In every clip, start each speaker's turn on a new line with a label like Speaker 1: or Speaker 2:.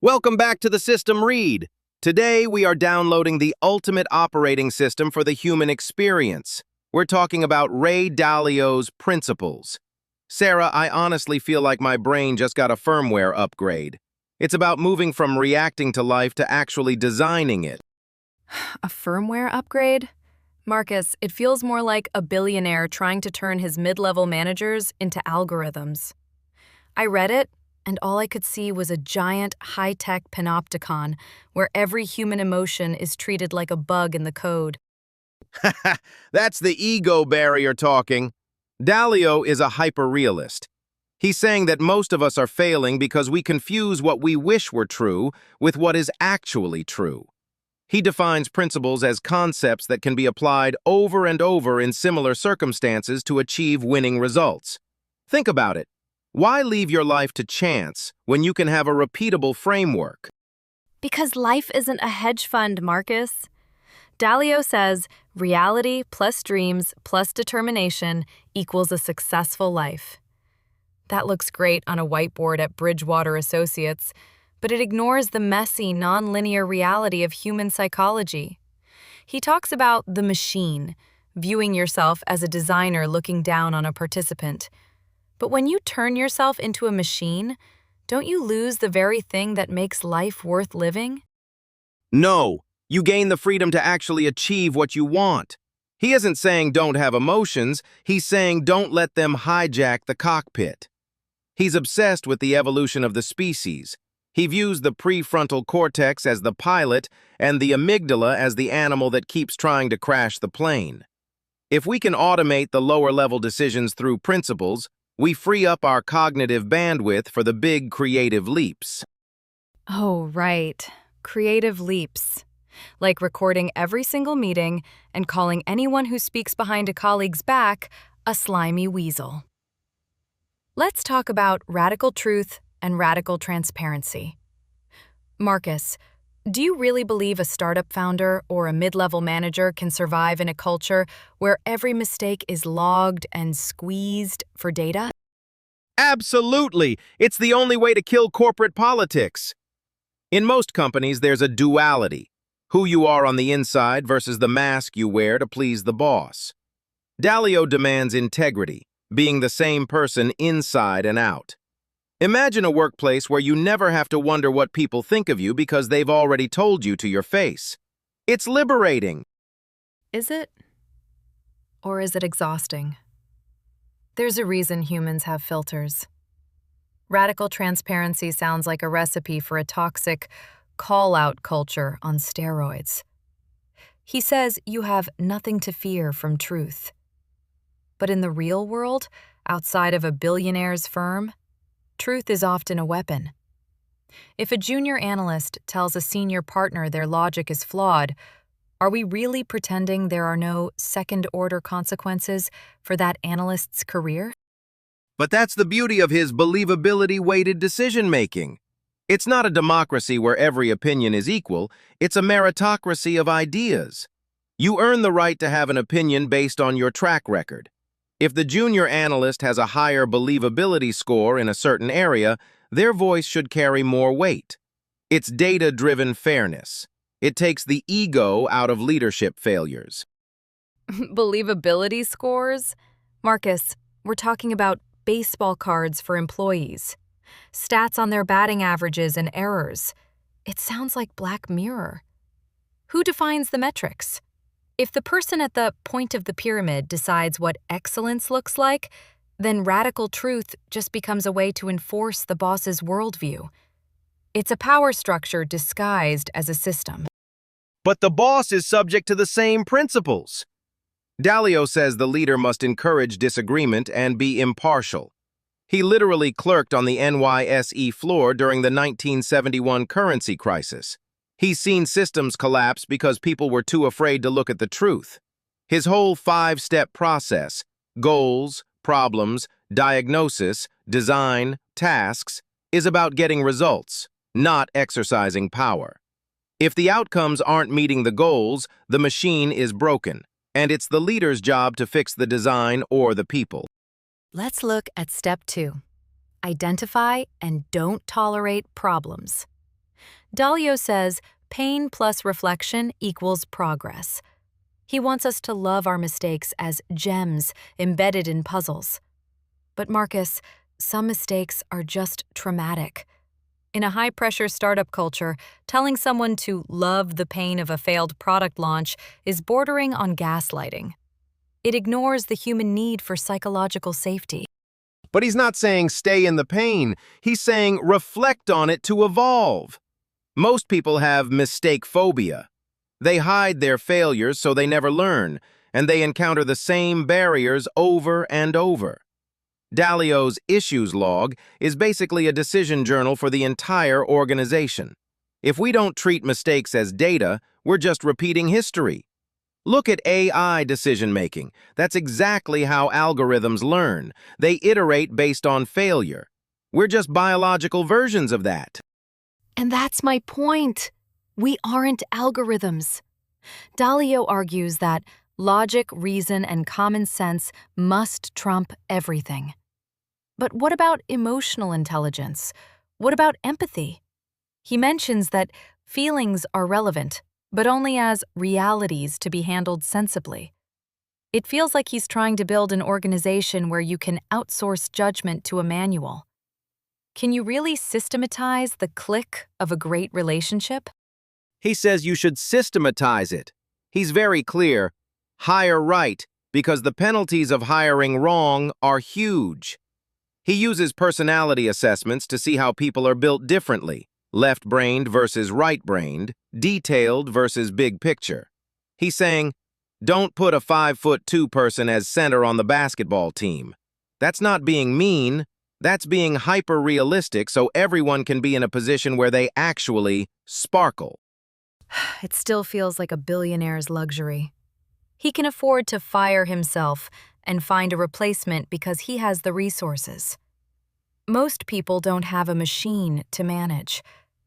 Speaker 1: Welcome back to the System Read. Today we are downloading the ultimate operating system for the human experience. We're talking about Ray Dalio's principles. Sarah, I honestly feel like my brain just got a firmware upgrade. It's about moving from reacting to life to actually designing it.
Speaker 2: A firmware upgrade? Marcus, it feels more like a billionaire trying to turn his mid-level managers into algorithms. I read it, and all I could see was a giant, high-tech panopticon where every human emotion is treated like a bug in the code.
Speaker 1: That's the ego barrier talking. Dalio is a hyperrealist. He's saying that most of us are failing because we confuse what we wish were true with what is actually true. He defines principles as concepts that can be applied over and over in similar circumstances to achieve winning results. Think about it. Why leave your life to chance when you can have a repeatable framework?
Speaker 2: Because life isn't a hedge fund, Marcus. Dalio says reality plus dreams plus determination equals a successful life. That looks great on a whiteboard at Bridgewater Associates, but it ignores the messy, nonlinear reality of human psychology. He talks about the machine, viewing yourself as a designer looking down on a participant. But when you turn yourself into a machine, don't you lose the very thing that makes life worth living?
Speaker 1: No, you gain the freedom to actually achieve what you want. He isn't saying don't have emotions, he's saying don't let them hijack the cockpit. He's obsessed with the evolution of the species. He views the prefrontal cortex as the pilot and the amygdala as the animal that keeps trying to crash the plane. If we can automate the lower-level decisions through principles, we free up our cognitive bandwidth for the big creative leaps.
Speaker 2: Oh, right. Creative leaps. Like recording every single meeting and calling anyone who speaks behind a colleague's back a slimy weasel. Let's talk about radical truth and radical transparency. Marcus, do you really believe a startup founder or a mid-level manager can survive in a culture where every mistake is logged and squeezed for data?
Speaker 1: Absolutely! It's the only way to kill corporate politics. In most companies, there's a duality: who you are on the inside versus the mask you wear to please the boss. Dalio demands integrity, being the same person inside and out. Imagine a workplace where you never have to wonder what people think of you because they've already told you to your face. It's liberating.
Speaker 2: Is it? Or is it exhausting? There's a reason humans have filters. Radical transparency sounds like a recipe for a toxic call-out culture on steroids. He says you have nothing to fear from truth. But in the real world, outside of a billionaire's firm, truth is often a weapon. If a junior analyst tells a senior partner their logic is flawed, are we really pretending there are no second-order consequences for that analyst's career?
Speaker 1: But that's the beauty of his believability-weighted decision-making. It's not a democracy where every opinion is equal, it's a meritocracy of ideas. You earn the right to have an opinion based on your track record. If the junior analyst has a higher believability score in a certain area, their voice should carry more weight. It's data-driven fairness. It takes the ego out of leadership failures.
Speaker 2: Believability scores? Marcus, we're talking about baseball cards for employees. Stats on their batting averages and errors. It sounds like Black Mirror. Who defines the metrics? If the person at the point of the pyramid decides what excellence looks like, then radical truth just becomes a way to enforce the boss's worldview. It's a power structure disguised as a system.
Speaker 1: But the boss is subject to the same principles. Dalio says the leader must encourage disagreement and be impartial. He literally clerked on the NYSE floor during the 1971 currency crisis. He's seen systems collapse because people were too afraid to look at the truth. His whole 5-step process, goals, problems, diagnosis, design, tasks, is about getting results, not exercising power. If the outcomes aren't meeting the goals, the machine is broken, and it's the leader's job to fix the design or the people.
Speaker 2: Let's look at step 2. Identify and don't tolerate problems. Dalio says pain plus reflection equals progress. He wants us to love our mistakes as gems embedded in puzzles. But Marcus, some mistakes are just traumatic. In a high-pressure startup culture, telling someone to love the pain of a failed product launch is bordering on gaslighting. It ignores the human need for psychological safety.
Speaker 1: But he's not saying stay in the pain. He's saying reflect on it to evolve. Most people have mistake phobia. They hide their failures so they never learn, and they encounter the same barriers over and over. Dalio's issues log is basically a decision journal for the entire organization. If we don't treat mistakes as data, we're just repeating history. Look at AI decision-making. That's exactly how algorithms learn. They iterate based on failure. We're just biological versions of that.
Speaker 2: And that's my point. We aren't algorithms. Dalio argues that logic, reason, and common sense must trump everything. But what about emotional intelligence? What about empathy? He mentions that feelings are relevant, but only as realities to be handled sensibly. It feels like he's trying to build an organization where you can outsource judgment to a manual. Can you really systematize the click of a great relationship?
Speaker 1: He says you should systematize it. He's very clear. Hire right, because the penalties of hiring wrong are huge. He uses personality assessments to see how people are built differently, left-brained versus right-brained, detailed versus big picture. He's saying, don't put a 5'2" person as center on the basketball team. That's not being mean, that's being hyper-realistic so everyone can be in a position where they actually sparkle.
Speaker 2: It still feels like a billionaire's luxury. He can afford to fire himself and find a replacement because he has the resources. Most people don't have a machine to manage.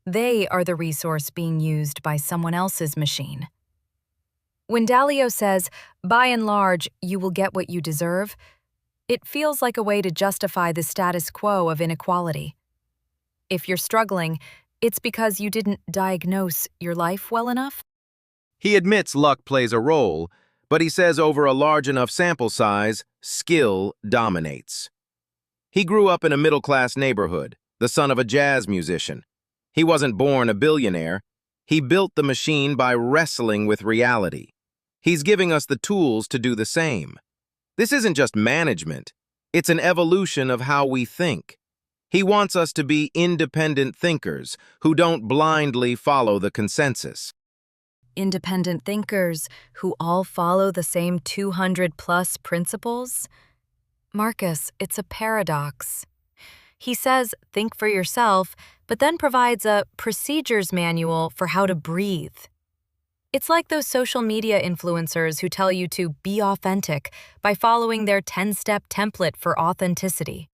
Speaker 2: They are the resource being used by someone else's machine. When Dalio says, by and large, you will get what you deserve, it feels like a way to justify the status quo of inequality. If you're struggling, it's because you didn't diagnose your life well enough?
Speaker 1: He admits luck plays a role, but he says over a large enough sample size, skill dominates. He grew up in a middle-class neighborhood, the son of a jazz musician. He wasn't born a billionaire. He built the machine by wrestling with reality. He's giving us the tools to do the same. This isn't just management. It's an evolution of how we think. He wants us to be independent thinkers who don't blindly follow the consensus.
Speaker 2: Independent thinkers who all follow the same 200-plus principles? Marcus, it's a paradox. He says, think for yourself, but then provides a procedures manual for how to breathe. It's like those social media influencers who tell you to be authentic by following their 10-step template for authenticity.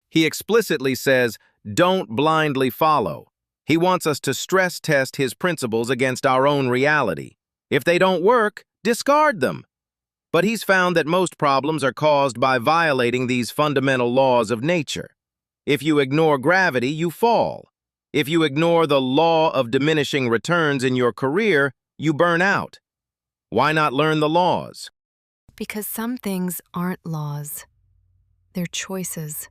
Speaker 1: He explicitly says, don't blindly follow. He wants us to stress test his principles against our own reality. If they don't work, discard them. But he's found that most problems are caused by violating these fundamental laws of nature. If you ignore gravity, you fall. If you ignore the law of diminishing returns in your career, you burn out. Why not learn the laws?
Speaker 2: Because some things aren't laws. They're choices.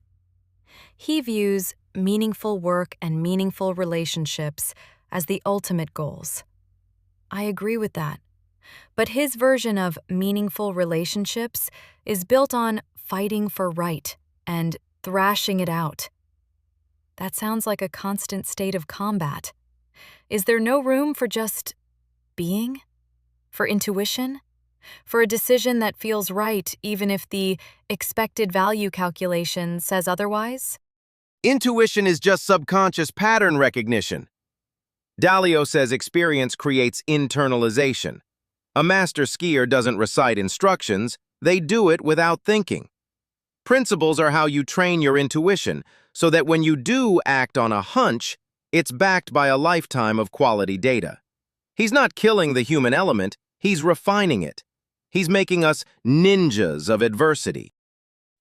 Speaker 2: He views meaningful work and meaningful relationships as the ultimate goals. I agree with that. But his version of meaningful relationships is built on fighting for right and thrashing it out. That sounds like a constant state of combat. Is there no room for just being? For intuition? For a decision that feels right even if the expected value calculation says otherwise?
Speaker 1: Intuition is just subconscious pattern recognition. Dalio says experience creates internalization. A master skier doesn't recite instructions, they do it without thinking. Principles are how you train your intuition so that when you do act on a hunch, it's backed by a lifetime of quality data. He's not killing the human element, he's refining it. He's making us ninjas of adversity.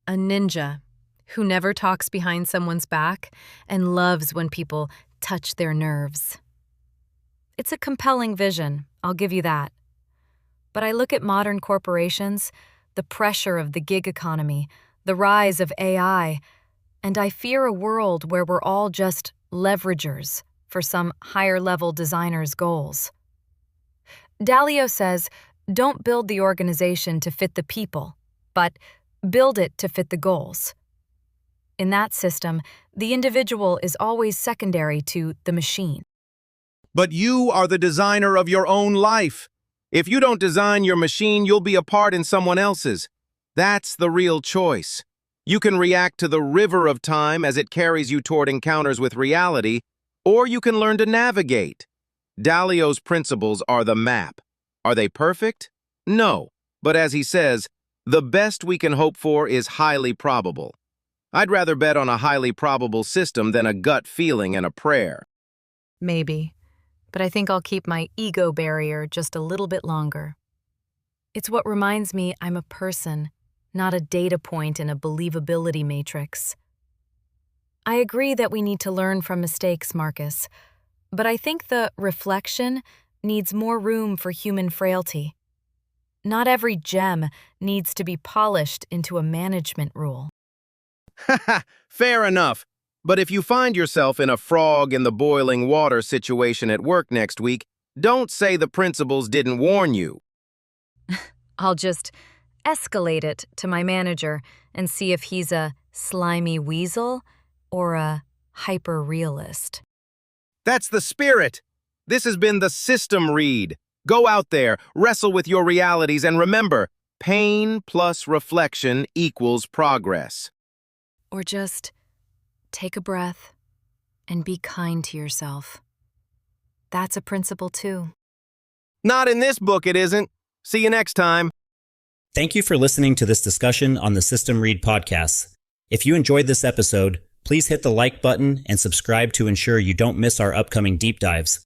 Speaker 2: A ninja who never talks behind someone's back and loves when people touch their nerves. It's a compelling vision, I'll give you that. But I look at modern corporations, the pressure of the gig economy, the rise of AI, and I fear a world where we're all just leveragers for some higher-level designer's goals. Dalio says, don't build the organization to fit the people, but build it to fit the goals. In that system, the individual is always secondary to the machine.
Speaker 1: But you are the designer of your own life. If you don't design your machine, you'll be a part in someone else's. That's the real choice. You can react to the river of time as it carries you toward encounters with reality, or you can learn to navigate. Dalio's principles are the map. Are they perfect? No. But as he says, the best we can hope for is highly probable. I'd rather bet on a highly probable system than a gut feeling and a prayer.
Speaker 2: Maybe, but I think I'll keep my ego barrier just a little bit longer. It's what reminds me I'm a person, not a data point in a believability matrix. I agree that we need to learn from mistakes, Marcus, but I think the reflection needs more room for human frailty. Not every gem needs to be polished into a management rule.
Speaker 1: Fair enough. But if you find yourself in a frog in the boiling water situation at work next week, don't say the principals didn't warn you.
Speaker 2: I'll just escalate it to my manager and see if he's a slimy weasel or a hyper-realist.
Speaker 1: That's the spirit. This has been the System Read. Go out there, wrestle with your realities, and remember, pain plus reflection equals progress.
Speaker 2: Or just take a breath and be kind to yourself. That's a principle too.
Speaker 1: Not in this book, it isn't. See you next time.
Speaker 3: Thank you for listening to this discussion on the System Read podcast. If you enjoyed this episode, please hit the like button and subscribe to ensure you don't miss our upcoming deep dives.